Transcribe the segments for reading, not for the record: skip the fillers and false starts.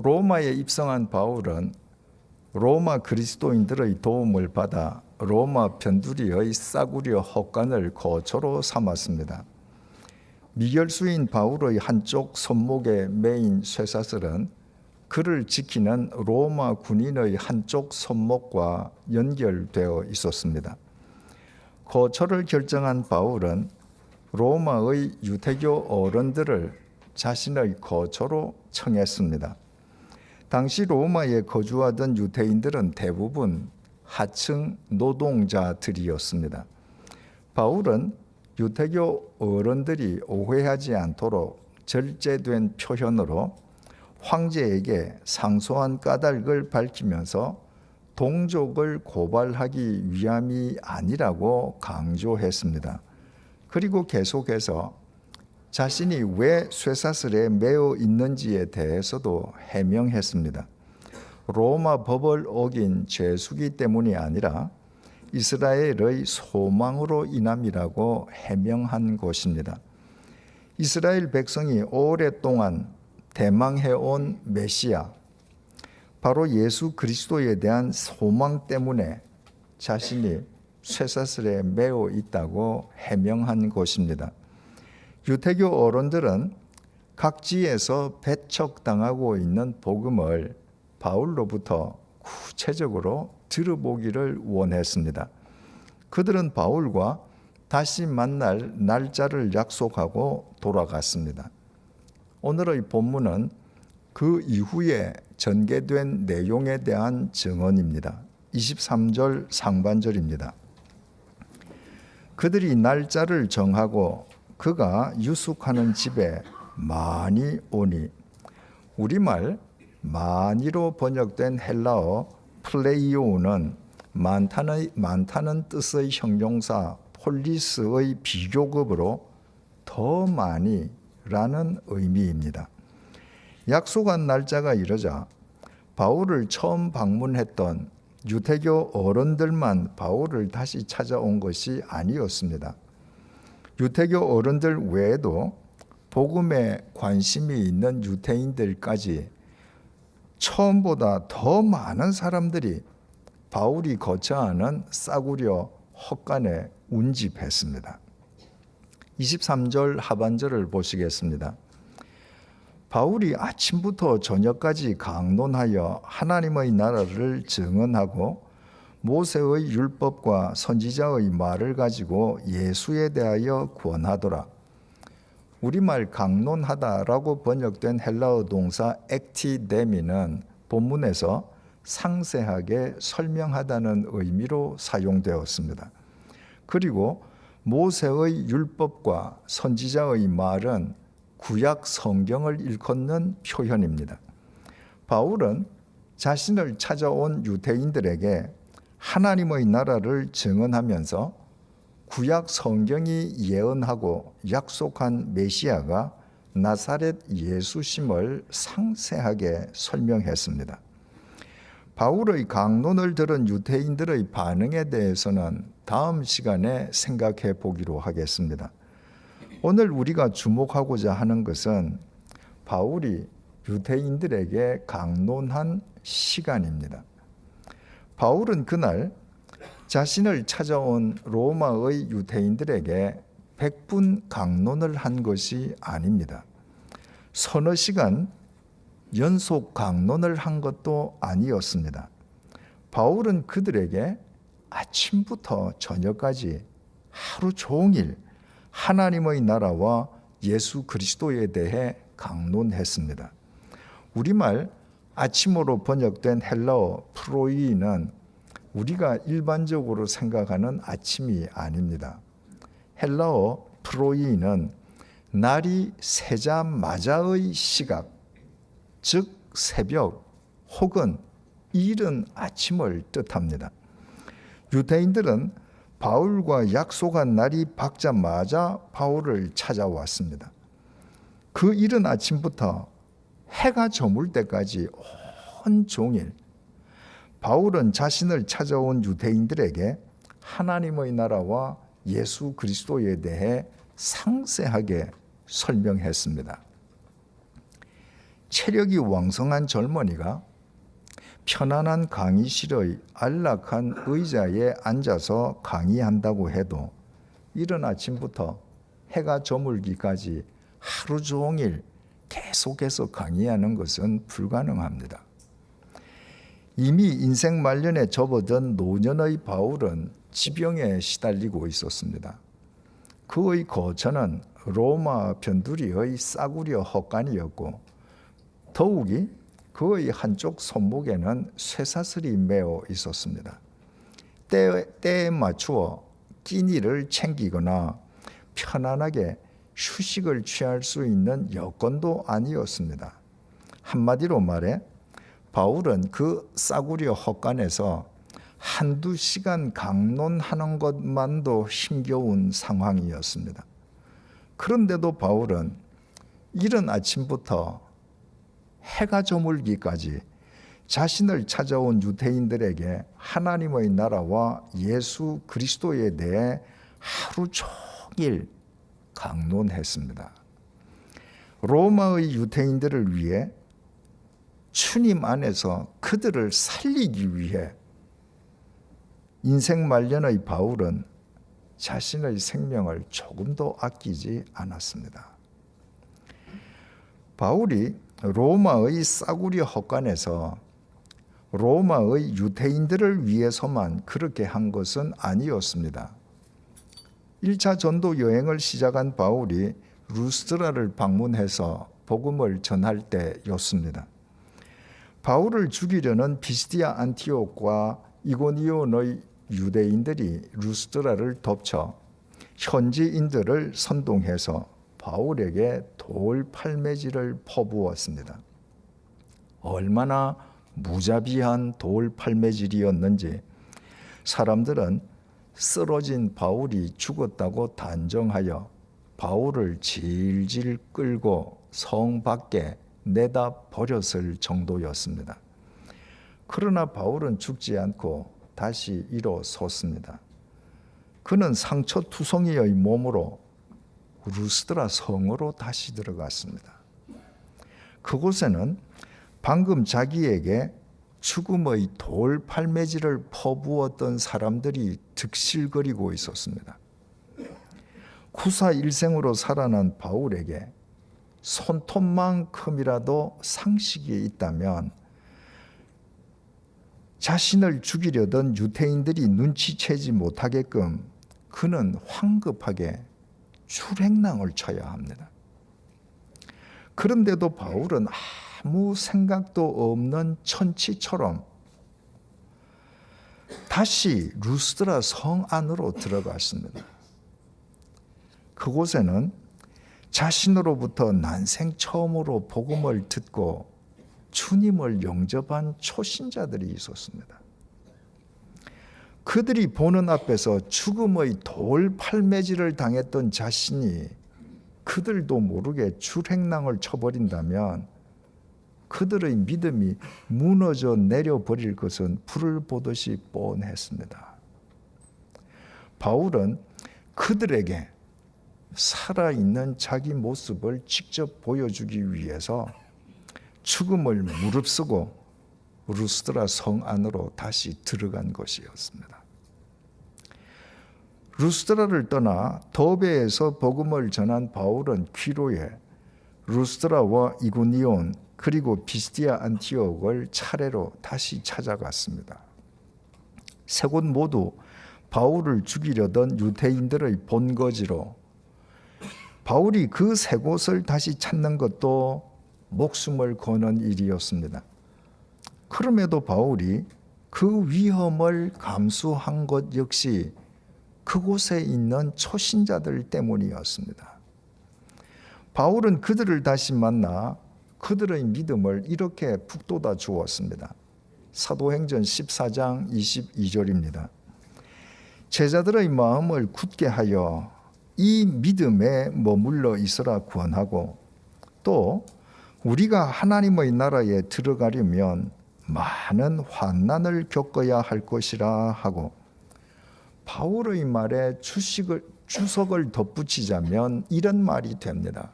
로마에 입성한 바울은 로마 그리스도인들의 도움을 받아 로마 변두리의 싸구려 헛간을 거처로 삼았습니다. 미결수인 바울의 한쪽 손목에 매인 쇠사슬은 그를 지키는 로마 군인의 한쪽 손목과 연결되어 있었습니다. 거처를 결정한 바울은 로마의 유대교 어른들을 자신의 거처로 청했습니다. 당시 로마에 거주하던 유대인들은 대부분 하층 노동자들이었습니다. 바울은 유대교 어른들이 오해하지 않도록 절제된 표현으로 황제에게 상소한 까닭을 밝히면서 동족을 고발하기 위함이 아니라고 강조했습니다. 그리고 계속해서 자신이 왜 쇠사슬에 매어 있는지에 대해서도 해명했습니다. 로마 법을 어긴 죄수기 때문이 아니라 이스라엘의 소망으로 인함이라고 해명한 것입니다. 이스라엘 백성이 오랫동안 대망해온 메시아, 바로 예수 그리스도에 대한 소망 때문에 자신이 쇠사슬에 매어 있다고 해명한 것입니다. 유대교 어른들은 각지에서 배척당하고 있는 복음을 바울로부터 구체적으로 들어보기를 원했습니다. 그들은 바울과 다시 만날 날짜를 약속하고 돌아갔습니다. 오늘의 본문은 그 이후에 전개된 내용에 대한 증언입니다. 23절 상반절입니다. 그들이 날짜를 정하고 그가 유숙하는 집에 많이 오니, 우리말 많이로 번역된 헬라어 플레이오는 많다는 뜻의 형용사 폴리스의 비교급으로 더 많이라는 의미입니다. 약속한 날짜가 이르자 바울을 처음 방문했던 유대교 어른들만 바울을 다시 찾아온 것이 아니었습니다. 유대교 어른들 외에도 복음에 관심이 있는 유대인들까지 처음보다 더 많은 사람들이 바울이 거처하는 싸구려 헛간에 운집했습니다. 23절 하반절을 보시겠습니다. 바울이 아침부터 저녁까지 강론하여 하나님의 나라를 증언하고 모세의 율법과 선지자의 말을 가지고 예수에 대하여 권하더라. 우리말 강론하다라고 번역된 헬라어 동사 액티데미는 본문에서 상세하게 설명하다는 의미로 사용되었습니다. 그리고 모세의 율법과 선지자의 말은 구약 성경을 일컫는 표현입니다. 바울은 자신을 찾아온 유대인들에게 하나님의 나라를 증언하면서 구약 성경이 예언하고 약속한 메시아가 나사렛 예수심을 상세하게 설명했습니다. 바울의 강론을 들은 유대인들의 반응에 대해서는 다음 시간에 생각해 보기로 하겠습니다. 오늘 우리가 주목하고자 하는 것은 바울이 유대인들에게 강론한 시간입니다. 바울은 그날 자신을 찾아온 로마의 유대인들에게 100분 강론을 한 것이 아닙니다. 서너 시간 연속 강론을 한 것도 아니었습니다. 바울은 그들에게 아침부터 저녁까지 하루 종일 하나님의 나라와 예수 그리스도에 대해 강론했습니다. 우리말 아침으로 번역된 헬라어 프로이는 우리가 일반적으로 생각하는 아침이 아닙니다. 헬라어 프로이는 날이 새자마자의 시각, 즉 새벽 혹은 이른 아침을 뜻합니다. 유대인들은 바울과 약속한 날이 밝자마자 바울을 찾아왔습니다. 그 이른 아침부터 해가 저물 때까지 온종일 바울은 자신을 찾아온 유대인들에게 하나님의 나라와 예수 그리스도에 대해 상세하게 설명했습니다. 체력이 왕성한 젊은이가 편안한 강의실의 안락한 의자에 앉아서 강의한다고 해도 이른 아침부터 해가 저물기까지 하루 종일 계속해서 강의하는 것은 불가능합니다. 이미 인생 말년에 접어든 노년의 바울은 지병에 시달리고 있었습니다. 그의 거처는 로마 변두리의 싸구려 헛간이었고 더욱이 그의 한쪽 손목에는 쇠사슬이 매어 있었습니다. 때에 맞추어 끼니를 챙기거나 편안하게 휴식을 취할 수 있는 여건도 아니었습니다. 한마디로 말해 바울은 그 싸구려 헛간에서 한두 시간 강론하는 것만도 힘겨운 상황이었습니다. 그런데도 바울은 이른 아침부터 해가 저물기까지 자신을 찾아온 유대인들에게 하나님의 나라와 예수 그리스도에 대해 하루 종일 강론했습니다. 로마의 유대인들을 위해 주님 안에서 그들을 살리기 위해 인생 말년의 바울은 자신의 생명을 조금도 아끼지 않았습니다. 바울이 로마의 싸구려 헛간에서 로마의 유대인들을 위해서만 그렇게 한 것은 아니었습니다. 1차 전도 여행을 시작한 바울이 루스드라를 방문해서 복음을 전할 때였습니다. 바울을 죽이려는 피시디아 안티옥과 이고니온의 유대인들이 루스드라를 덮쳐 현지인들을 선동해서 바울에게 돌 팔매질을 퍼부었습니다. 얼마나 무자비한 돌 팔매질이었는지 사람들은 쓰러진 바울이 죽었다고 단정하여 바울을 질질 끌고 성 밖에 내다 버렸을 정도였습니다. 그러나 바울은 죽지 않고 다시 일어섰습니다. 그는 상처투성이의 몸으로 루스드라 성으로 다시 들어갔습니다. 그곳에는 방금 자기에게 죽음의 돌 팔매질을 퍼부었던 사람들이 득실거리고 있었습니다. 구사 일생으로 살아난 바울에게 손톱만큼이라도 상식이 있다면 자신을 죽이려던 유대인들이 눈치채지 못하게끔 그는 황급하게 출행랑을 쳐야 합니다. 그런데도 바울은 아무 생각도 없는 천치처럼 다시 루스드라 성 안으로 들어갔습니다. 그곳에는 자신으로부터 난생 처음으로 복음을 듣고 주님을 영접한 초신자들이 있었습니다. 그들이 보는 앞에서 죽음의 돌 팔매질을 당했던 자신이 그들도 모르게 출행랑을 쳐버린다면 그들의 믿음이 무너져 내려버릴 것은 불을 보듯이 뻔했습니다. 바울은 그들에게 살아있는 자기 모습을 직접 보여주기 위해서 죽음을 무릅쓰고 루스드라 성 안으로 다시 들어간 것이었습니다. 루스드라를 떠나 더베에서 복음을 전한 바울은 귀로에 루스드라와 이고니온 그리고 피시디아 안티옥을 차례로 다시 찾아갔습니다. 세 곳 모두 바울을 죽이려던 유대인들의 본거지로 바울이 그 세 곳을 다시 찾는 것도 목숨을 거는 일이었습니다. 그럼에도 바울이 그 위험을 감수한 것 역시 그곳에 있는 초신자들 때문이었습니다. 바울은 그들을 다시 만나 그들의 믿음을 이렇게 북돋아 주었습니다. 사도행전 14장 22절입니다. 제자들의 마음을 굳게 하여 이 믿음에 머물러 있으라 권하고 또 우리가 하나님의 나라에 들어가려면 많은 환난을 겪어야 할 것이라 하고 바울의 말에 주석을 덧붙이자면 이런 말이 됩니다.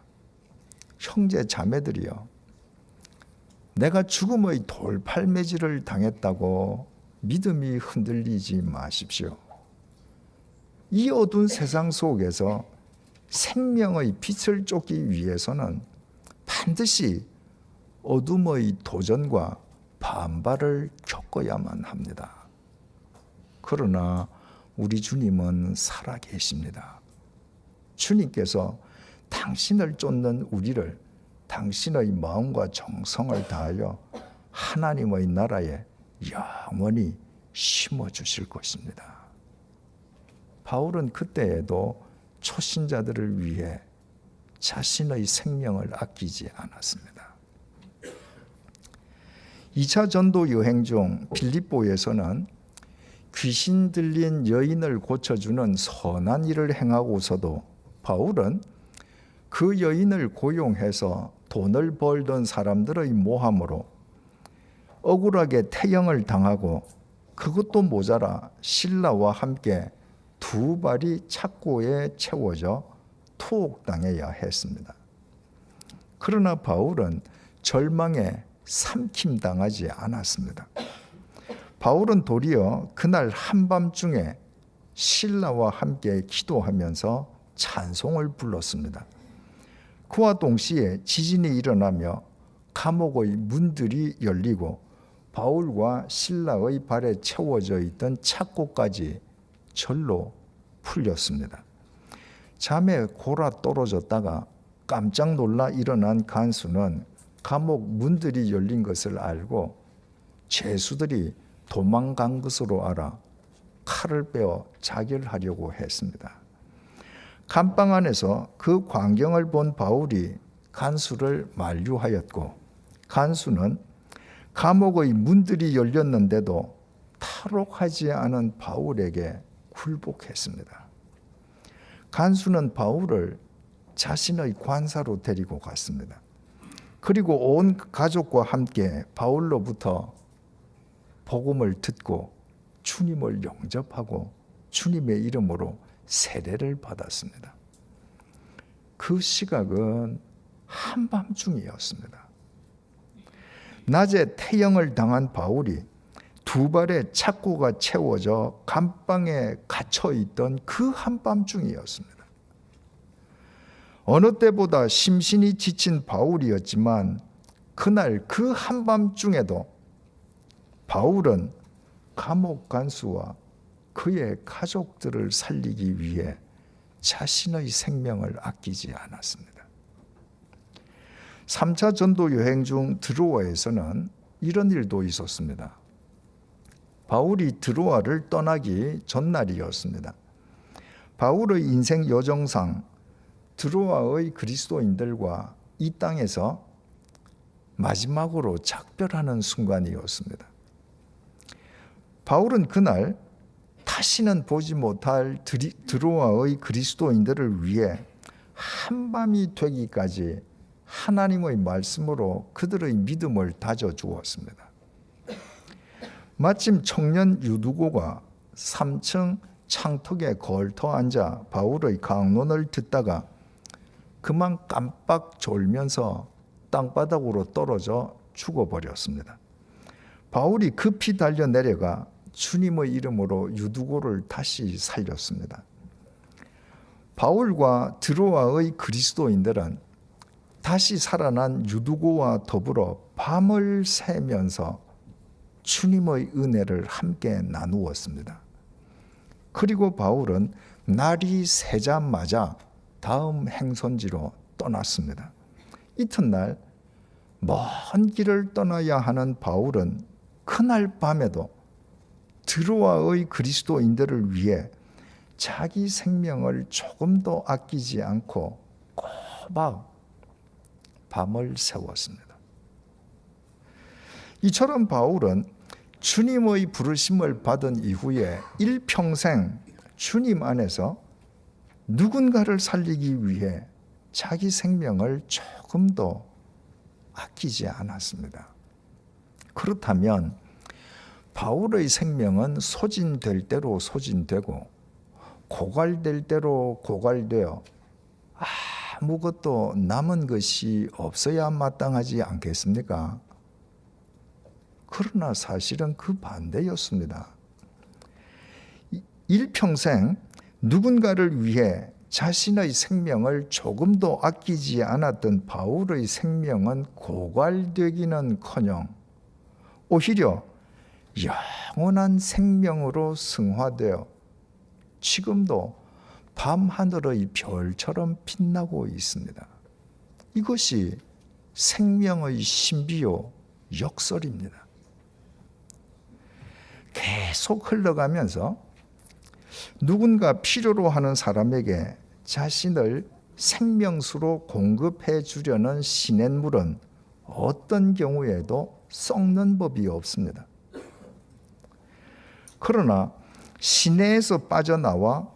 형제 자매들이여, 내가 죽음의 돌팔매질을 당했다고 믿음이 흔들리지 마십시오. 이 어두운 세상 속에서 생명의 빛을 쫓기 위해서는 반드시 어둠의 도전과 반발을 겪어야만 합니다. 그러나 우리 주님은 살아계십니다. 주님께서 당신을 쫓는 우리를 당신의 마음과 정성을 다하여 하나님의 나라에 영원히 심어주실 것입니다. 바울은 그때에도 초신자들을 위해 자신의 생명을 아끼지 않았습니다. 2차 전도 여행 중 빌립보에서는 귀신 들린 여인을 고쳐주는 선한 일을 행하고서도 바울은 그 여인을 고용해서 돈을 벌던 사람들의 모함으로 억울하게 태형을 당하고 그것도 모자라 신라와 함께 두 발이 착고에 채워져 투옥당해야 했습니다. 그러나 바울은 절망에 삼킴당하지 않았습니다. 바울은 도리어 그날 한밤중에 신라와 함께 기도하면서 찬송을 불렀습니다. 그와 동시에 지진이 일어나며 감옥의 문들이 열리고 바울과 신라의 발에 채워져 있던 착고까지 절로 풀렸습니다. 잠에 골아 떨어졌다가 깜짝 놀라 일어난 간수는 감옥 문들이 열린 것을 알고 죄수들이 도망간 것으로 알아 칼을 빼어 자결하려고 했습니다. 감방 안에서 그 광경을 본 바울이 간수를 만류하였고 간수는 감옥의 문들이 열렸는데도 탈옥하지 않은 바울에게 굴복했습니다. 간수는 바울을 자신의 관사로 데리고 갔습니다. 그리고 온 가족과 함께 바울로부터 복음을 듣고 주님을 영접하고 주님의 이름으로 세례를 받았습니다. 그 시각은 한밤중이었습니다. 낮에 태형을 당한 바울이 두 발의 착고가 채워져 감방에 갇혀 있던 그 한밤중이었습니다. 어느 때보다 심신이 지친 바울이었지만 그날 그 한밤중에도 바울은 감옥 간수와 그의 가족들을 살리기 위해 자신의 생명을 아끼지 않았습니다. 3차 전도 여행 중 드로아에서는 이런 일도 있었습니다. 바울이 드로아를 떠나기 전날이었습니다. 바울의 인생 여정상 드로아의 그리스도인들과 이 땅에서 마지막으로 작별하는 순간이었습니다. 바울은 그날 다시는 보지 못할 드로아의 그리스도인들을 위해 한밤이 되기까지 하나님의 말씀으로 그들의 믿음을 다져주었습니다. 마침 청년 유두고가 3층 창턱에 걸터 앉아 바울의 강론을 듣다가 그만 깜빡 졸면서 땅바닥으로 떨어져 죽어버렸습니다. 바울이 급히 달려 내려가 주님의 이름으로 유두고를 다시 살렸습니다. 바울과 드로아의 그리스도인들은 다시 살아난 유두고와 더불어 밤을 새면서 주님의 은혜를 함께 나누었습니다. 그리고 바울은 날이 새자마자 다음 행선지로 떠났습니다. 이튿날 먼 길을 떠나야 하는 바울은 그날 밤에도 드로아의 그리스도인들을 위해 자기 생명을 조금도 아끼지 않고 꼬박 밤을 새웠습니다. 이처럼 바울은 주님의 부르심을 받은 이후에 일평생 주님 안에서 누군가를 살리기 위해 자기 생명을 조금도 아끼지 않았습니다. 그렇다면 바울의 생명은 소진될 대로 소진되고 고갈될 대로 고갈되어 아무것도 남은 것이 없어야 마땅하지 않겠습니까? 그러나 사실은 그 반대였습니다. 일평생 누군가를 위해 자신의 생명을 조금도 아끼지 않았던 바울의 생명은 고갈되기는커녕 오히려 영원한 생명으로 승화되어 지금도 밤하늘의 별처럼 빛나고 있습니다. 이것이 생명의 신비요 역설입니다. 계속 흘러가면서 누군가 필요로 하는 사람에게 자신을 생명수로 공급해 주려는 시냇물은 어떤 경우에도 썩는 법이 없습니다. 그러나 시내에서 빠져나와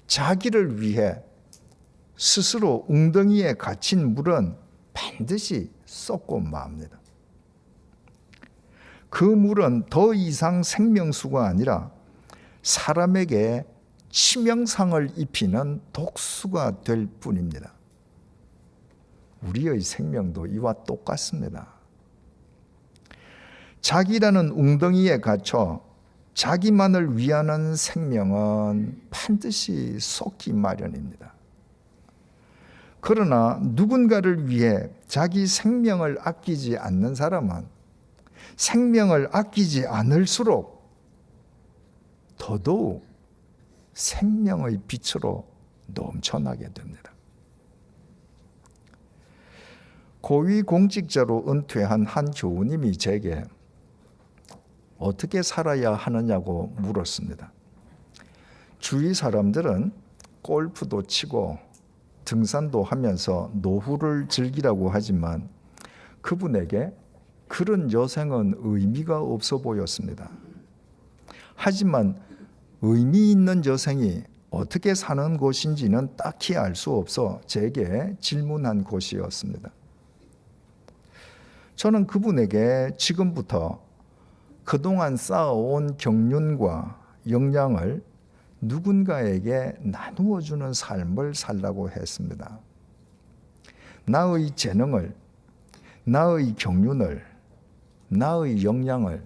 자기를 위해 스스로 웅덩이에 갇힌 물은 반드시 썩고 맙니다. 그 물은 더 이상 생명수가 아니라 사람에게 치명상을 입히는 독수가 될 뿐입니다. 우리의 생명도 이와 똑같습니다. 자기라는 웅덩이에 갇혀 자기만을 위하는 생명은 반드시 썩기 마련입니다. 그러나 누군가를 위해 자기 생명을 아끼지 않는 사람은 생명을 아끼지 않을수록 더더욱 생명의 빛으로 넘쳐나게 됩니다. 고위공직자로 은퇴한 한 교우님이 제게 어떻게 살아야 하느냐고 물었습니다. 주위 사람들은 골프도 치고 등산도 하면서 노후를 즐기라고 하지만 그분에게 그런 여생은 의미가 없어 보였습니다. 하지만 의미 있는 여생이 어떻게 사는 것인지는 딱히 알 수 없어 제게 질문한 것이었습니다. 저는 그분에게 지금부터 그동안 쌓아온 경륜과 역량을 누군가에게 나누어 주는 삶을 살라고 했습니다. 나의 재능을, 나의 경륜을, 나의 역량을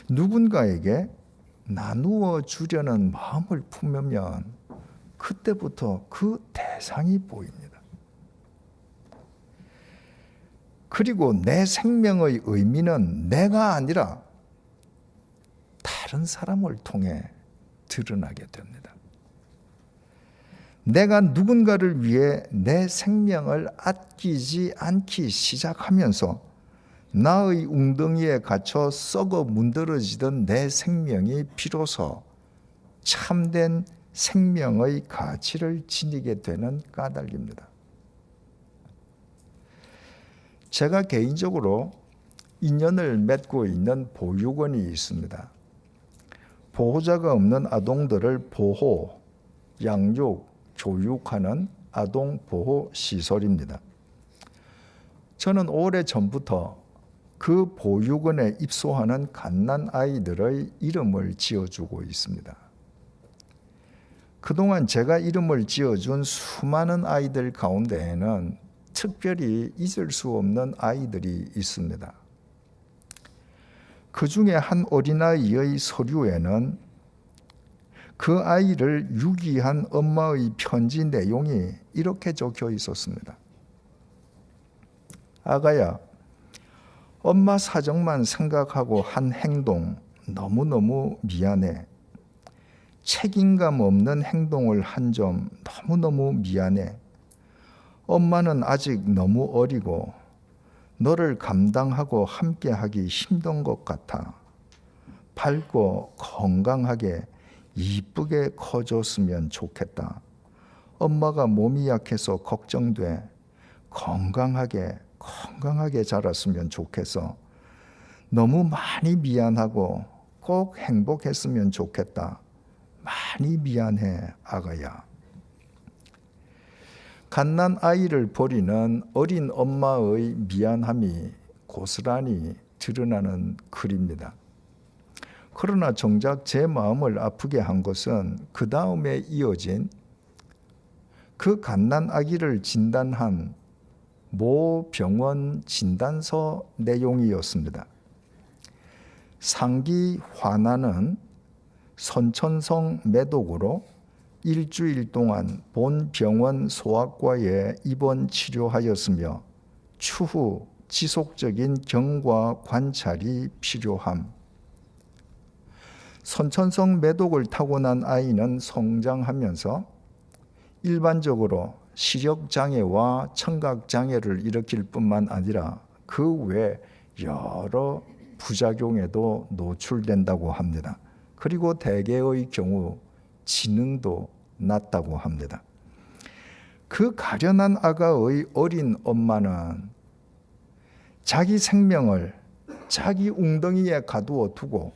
누군가에게 나누어 주려는 마음을 품으면 그때부터 그 대상이 보입니다. 그리고 내 생명의 의미는 내가 아니라 다른 사람을 통해 드러나게 됩니다. 내가 누군가를 위해 내 생명을 아끼지 않기 시작하면서 나의 웅덩이에 갇혀 썩어 문드러지던 내 생명이 비로소 참된 생명의 가치를 지니게 되는 까닭입니다. 제가 개인적으로 인연을 맺고 있는 보육원이 있습니다. 보호자가 없는 아동들을 보호, 양육, 교육하는 아동보호시설입니다. 저는 오래전부터 그 보육원에 입소하는 갓난아이들의 이름을 지어주고 있습니다. 그동안 제가 이름을 지어준 수많은 아이들 가운데에는 특별히 잊을 수 없는 아이들이 있습니다. 그 중에 한 어린아이의 서류에는 그 아이를 유기한 엄마의 편지 내용이 이렇게 적혀 있었습니다. 아가야, 엄마 사정만 생각하고 한 행동 너무너무 미안해. 책임감 없는 행동을 한 점 너무너무 미안해. 엄마는 아직 너무 어리고 너를 감당하고 함께하기 힘든 것 같아. 밝고 건강하게 이쁘게 커졌으면 좋겠다. 엄마가 몸이 약해서 걱정돼. 건강하게 자랐으면 좋겠어. 너무 많이 미안하고 꼭 행복했으면 좋겠다. 많이 미안해, 아가야. 갓난 아이를 버리는 어린 엄마의 미안함이 고스란히 드러나는 글입니다. 그러나 정작 제 마음을 아프게 한 것은 그 다음에 이어진 그 갓난 아기를 진단한 모 병원 진단서 내용이었습니다. 상기 환아는 선천성 매독으로 일주일 동안 본 병원 소아과에 입원 치료하였으며 추후 지속적인 경과 관찰이 필요함. 선천성 매독을 타고난 아이는 성장하면서 일반적으로 시력장애와 청각장애를 일으킬 뿐만 아니라 그 외 여러 부작용에도 노출된다고 합니다. 그리고 대개의 경우 지능도 낮다고 합니다. 그 가련한 아가의 어린 엄마는 자기 생명을 자기 웅덩이에 가두어 두고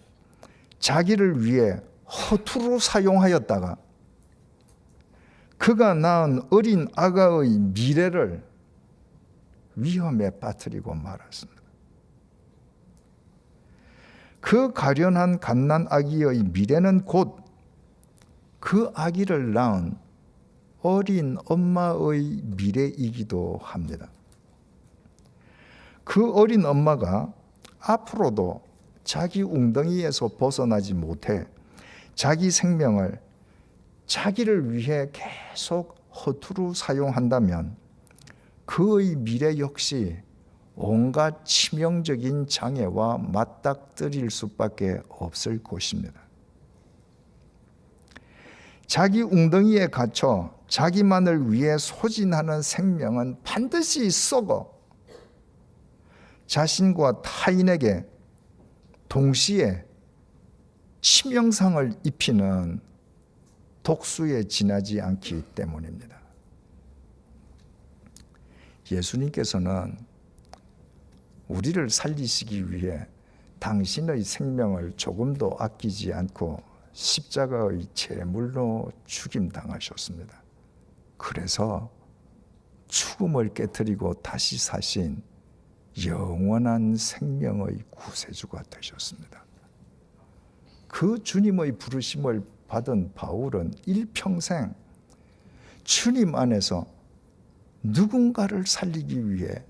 자기를 위해 허투루 사용하였다가 그가 낳은 어린 아가의 미래를 위험에 빠뜨리고 말았습니다. 그 가련한 갓난 아기의 미래는 곧 그 아기를 낳은 어린 엄마의 미래이기도 합니다. 그 어린 엄마가 앞으로도 자기 웅덩이에서 벗어나지 못해 자기 생명을 자기를 위해 계속 허투루 사용한다면 그의 미래 역시 온갖 치명적인 장애와 맞닥뜨릴 수밖에 없을 것입니다. 자기 웅덩이에 갇혀 자기만을 위해 소진하는 생명은 반드시 썩어 자신과 타인에게 동시에 치명상을 입히는 독수에 지나지 않기 때문입니다. 예수님께서는 우리를 살리시기 위해 당신의 생명을 조금도 아끼지 않고 십자가의 제물로 죽임당하셨습니다. 그래서 죽음을 깨뜨리고 다시 사신 영원한 생명의 구세주가 되셨습니다. 그 주님의 부르심을 받은 바울은 일평생 주님 안에서 누군가를 살리기 위해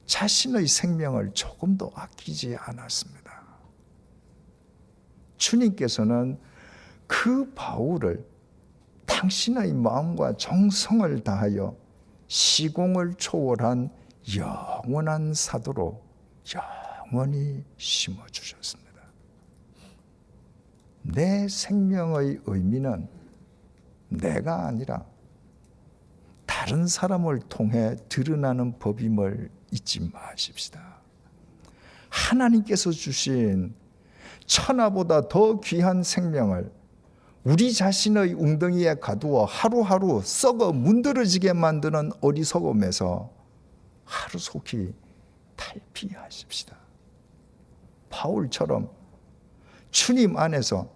자신의 생명을 조금도 아끼지 않았습니다. 주님께서는 그 바울을 당신의 마음과 정성을 다하여 시공을 초월한 영원한 사도로 영원히 심어주셨습니다. 내 생명의 의미는 내가 아니라 다른 사람을 통해 드러나는 법임을 잊지 마십시다. 하나님께서 주신 천하보다 더 귀한 생명을 우리 자신의 웅덩이에 가두어 하루하루 썩어 문드러지게 만드는 어리석음에서 하루속히 탈피하십시다. 바울처럼 주님 안에서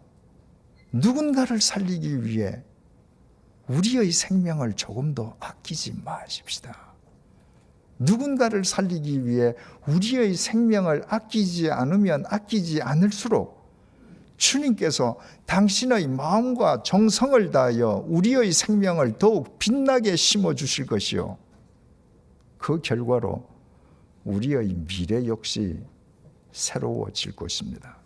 누군가를 살리기 위해 우리의 생명을 조금 더 아끼지 마십시다. 누군가를 살리기 위해 우리의 생명을 아끼지 않으면 아끼지 않을수록 주님께서 당신의 마음과 정성을 다하여 우리의 생명을 더욱 빛나게 심어주실 것이요. 그 결과로 우리의 미래 역시 새로워질 것입니다.